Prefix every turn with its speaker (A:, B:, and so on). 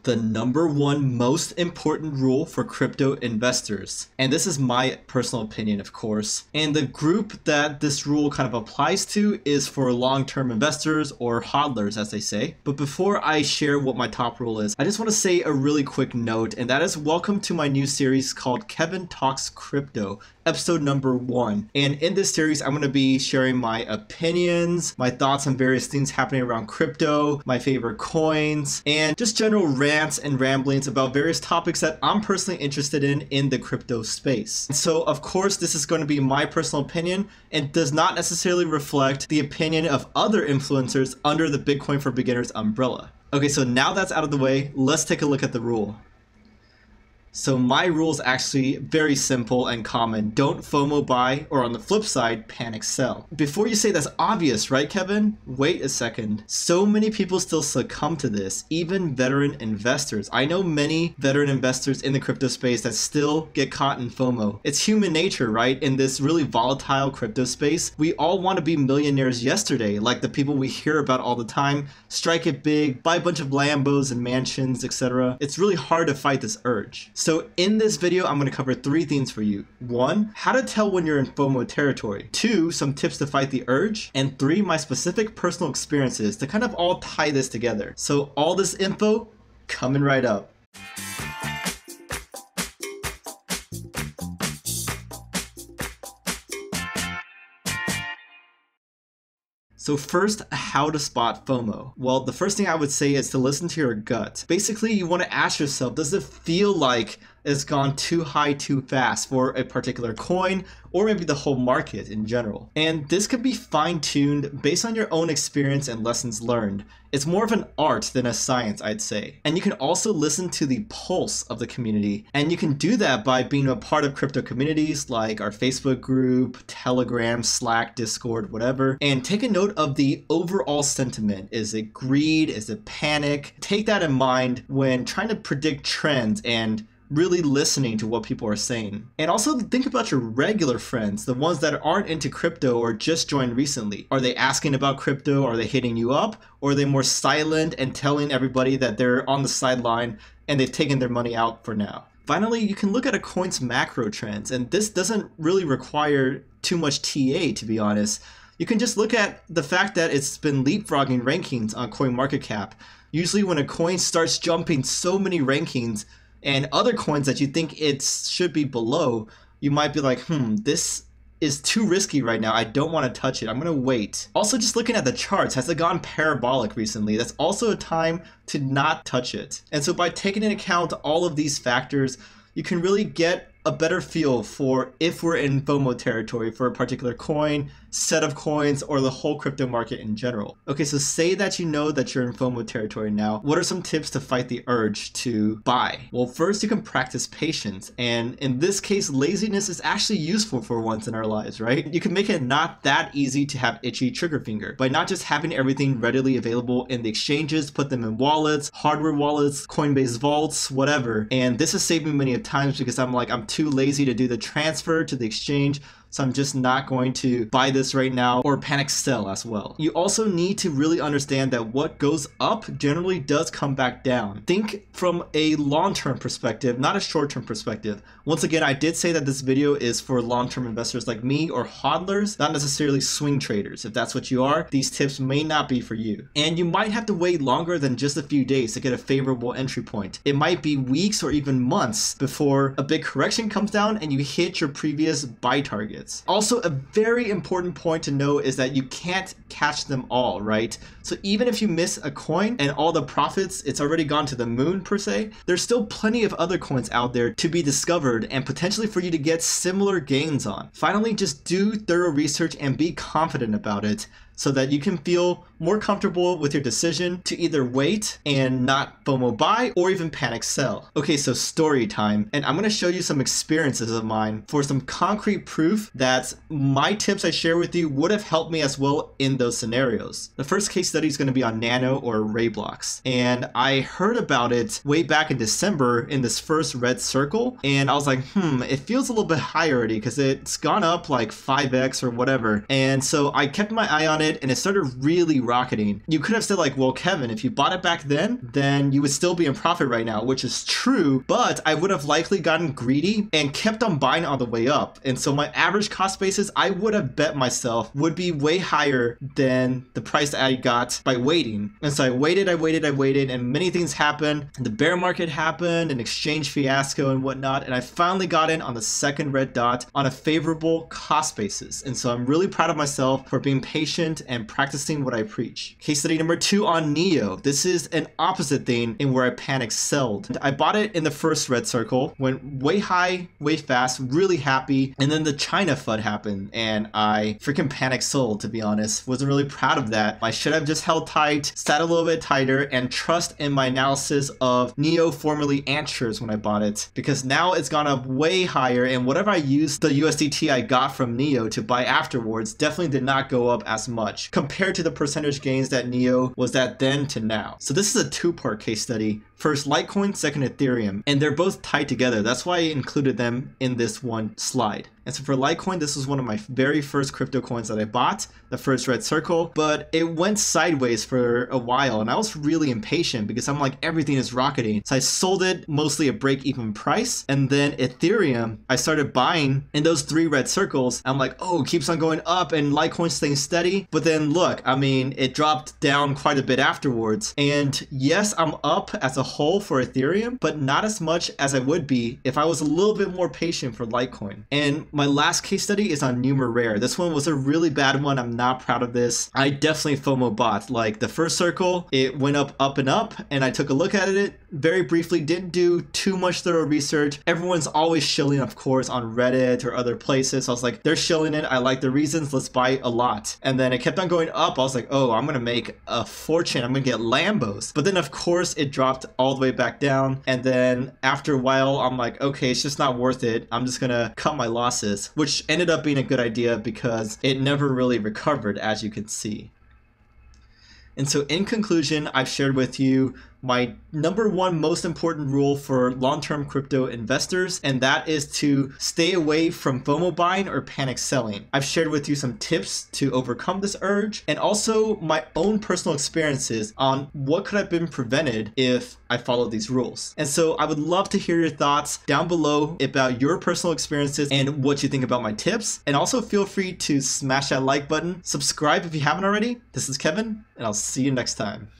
A: the #1 most important rule for crypto investors. And this is my personal opinion, of course. And the group that this rule kind of applies to is for long-term investors, or hodlers as they say. But before I share what my top rule is, I just want to say a really quick note, and that is welcome to my new series called Kevin Talks Crypto, episode #1. And in this series, I'm going to be sharing my opinions, my thoughts on various things happening around crypto, my favorite coins, and just general rants and ramblings about various topics that I'm personally interested in the crypto space. So of course, this is going to be my personal opinion and does not necessarily reflect the opinion of other influencers under the Bitcoin for Beginners umbrella. Okay, so now that's out of the way, let's take a look at the rule. So my rule is actually very simple and common. Don't FOMO buy, or on the flip side, panic sell. Before you say that's obvious, right, Kevin? Wait a second. So many people still succumb to this, even veteran investors. I know many veteran investors in the crypto space that still get caught in FOMO. It's human nature, right? In this really volatile crypto space, we all want to be millionaires yesterday, like the people we hear about all the time. Strike it big, buy a bunch of Lambos and mansions, etc. It's really hard to fight this urge. So in this video, I'm going to cover 3 things for you. 1, how to tell when you're in FOMO territory. 2, some tips to fight the urge. And 3, my specific personal experiences to kind of all tie this together. So all this info coming right up. So first, how to spot FOMO. Well, the first thing I would say is to listen to your gut. Basically, you want to ask yourself, does it feel like it's gone too high too fast for a particular coin, or maybe the whole market in general? And this could be fine-tuned based on your own experience and lessons learned. It's more of an art than a science, I'd say. And you can also listen to the pulse of the community. And you can do that by being a part of crypto communities like our Facebook group, Telegram, Slack, Discord, whatever. And take a note of the overall sentiment. Is it greed? Is it panic? Take that in mind when trying to predict trends and really listening to what people are saying. And also think about your regular friends, the ones that aren't into crypto or just joined recently. Are they asking about crypto? Are they hitting you up? Or are they more silent and telling everybody that they're on the sideline and they've taken their money out for now? Finally, you can look at a coin's macro trends, and this doesn't really require too much TA, to be honest. You can just look at the fact that it's been leapfrogging rankings on CoinMarketCap. Usually when a coin starts jumping so many rankings, and other coins that you think it should be below, you might be like, this is too risky right now. I don't want to touch it. I'm going to wait. Also, just looking at the charts, has it gone parabolic recently? That's also a time to not touch it. And so by taking into account all of these factors, you can really get a better feel for if we're in FOMO territory for a particular coin, set of coins, or the whole crypto market in general. Okay, so say that you know that you're in FOMO territory now. What are some tips to fight the urge to buy? Well, first you can practice patience. And in this case, laziness is actually useful for once in our lives, right? You can make it not that easy to have itchy trigger finger by not just having everything readily available in the exchanges, put them in wallets, hardware wallets, Coinbase vaults, whatever. And this has saved me many times because I'm too lazy to do the transfer to the exchange. So I'm just not going to buy this right now, or panic sell as well. You also need to really understand that what goes up generally does come back down. Think from a long-term perspective, not a short-term perspective. Once again, I did say that this video is for long-term investors like me or hodlers, not necessarily swing traders. If that's what you are, these tips may not be for you. And you might have to wait longer than just a few days to get a favorable entry point. It might be weeks or even months before a big correction comes down and you hit your previous buy target. Also, a very important point to know is that you can't catch them all, right? So even if you miss a coin and all the profits, it's already gone to the moon per se, there's still plenty of other coins out there to be discovered and potentially for you to get similar gains on. Finally, just do thorough research and be confident about it, so that you can feel more comfortable with your decision to either wait and not FOMO buy or even panic sell. Okay, so story time. And I'm gonna show you some experiences of mine for some concrete proof that my tips I share with you would have helped me as well in those scenarios. The first case study is gonna be on NANO or Ray-Blocks. And I heard about it way back in December in this first red circle. And I was like, it feels a little bit high already because it's gone up like 5x or whatever. And so I kept my eye on it and it started really rocketing. You could have said like, well, Kevin, if you bought it back then you would still be in profit right now, which is true, but I would have likely gotten greedy and kept on buying on the way up. And so my average cost basis, I would have bet myself, would be way higher than the price that I got by waiting. And so I waited, and many things happened. The bear market happened, an exchange fiasco and whatnot, and I finally got in on the second red dot on a favorable cost basis. And so I'm really proud of myself for being patient and practicing what I preach. Case study number 2 on NEO. This is an opposite thing in where I panic sold. I bought it in the first red circle, went way high, way fast, really happy, and then the China FUD happened, and I freaking panic sold, to be honest. Wasn't really proud of that. I should have just held tight, sat a little bit tighter, and trust in my analysis of NEO, formerly Answers, when I bought it, because now it's gone up way higher, and whatever I used the USDT I got from NEO to buy afterwards definitely did not go up as much compared to the percentage gains that NEO was at then to now. So this is a two-part case study. First Litecoin, second Ethereum, and they're both tied together. That's why I included them in this one slide. And so for Litecoin, this was one of my very first crypto coins that I bought, the first red circle, but it went sideways for a while, and I was really impatient because I'm like, everything is rocketing. So I sold it mostly at break-even price, and then Ethereum, I started buying in those 3 red circles. I'm like, oh, it keeps on going up, and Litecoin's staying steady. But then look, I mean, it dropped down quite a bit afterwards. And yes, I'm up as a whole for Ethereum, but not as much as I would be if I was a little bit more patient for Litecoin. And my last case study is on Numerare. This one was a really bad one. I'm not proud of this. I definitely FOMO bought. Like the first circle, it went up and up, and I took a look at it very briefly, didn't do too much thorough research. Everyone's always shilling, of course, on Reddit or other places. So I was like, they're shilling it. I like the reasons. Let's buy a lot. And then it kept on going up. I was like, oh, I'm going to make a fortune. I'm going to get Lambos. But then, of course, it dropped all the way back down. And then after a while, I'm like, okay, it's just not worth it. I'm just going to cut my losses, which ended up being a good idea because it never really recovered, as you can see. And so in conclusion, I've shared with you my number 1 most important rule for long-term crypto investors, and that is to stay away from FOMO buying or panic selling. I've shared with you some tips to overcome this urge, and also my own personal experiences on what could have been prevented if I followed these rules. And so I would love to hear your thoughts down below about your personal experiences and what you think about my tips. And also feel free to smash that like button, subscribe if you haven't already. This is Kevin, and I'll see you next time.